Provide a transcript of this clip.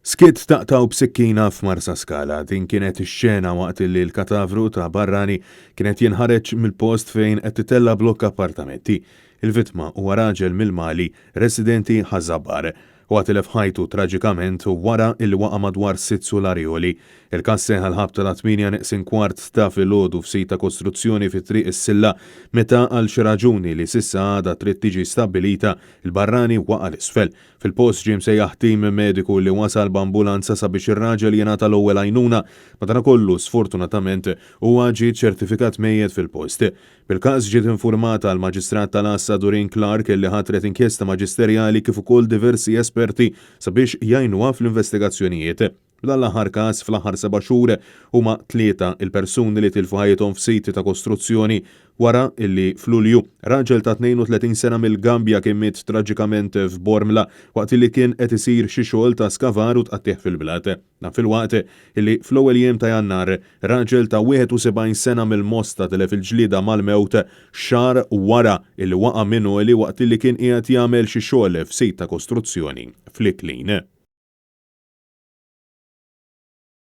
Skit taqtaw b'sikkina f'Marsa Skala din kienet ix-xena waqt li l-katavru ta' Barrani kienet jinħareġ mill-post fejn qed titella blokk appartamenti. Il-vittma huwa raġel mill-Mali residenti ħażabbar u għatilef ħajtu traġikament wara il-waqa madwar 6 Sularjoli. Il-każ seħħ l-ħabta ta' 8:15 ta' filgħodu f'sit ta' kostruzzjoni fi triq is-Silla meta għal xi raġuni li s'issa għadha trid tiġi stabbilita il-Barrani waqa' l-isfel. Fil-post ġie msejjaħ tim mediku li wasal b'ambulanza sabiex ir-raġel jingħata l-ewwel għajnuna, madankollu sfortunatament huwa ġie ċertifikat mejjed fil-post. Bil-każ ġiet infurmata l-Maġistrat tal-Assa Doreen Clark li ħatret inkjesta maġisterjali kif ukoll diversi esperti sabiex jgħinuha fl-investigazzjonijiet. Dan l-aħħar każ fl-aħħar 7 xhur huma 3 il-persuni li tilfu ħajjithom f'siti ta' kostruzzjoni wara illi f'Lulju raġel ta' 32 sena mill-Gambja kien miet traġikament f'Bormla waqt li kien qed isir xi xogħol ta' skavar u tqattih fil-blat. Fil-waqt illi fl-ewwel jiem ta' Jannar raġel ta' 71 sena mill-Mosta telef il-ġlieda mal-mewt xahar wara illi waqa' minnu li waqt li kien qiegħed jagħmel xi xogħol f'sit ta' kostruzzjoni fl-Iklin.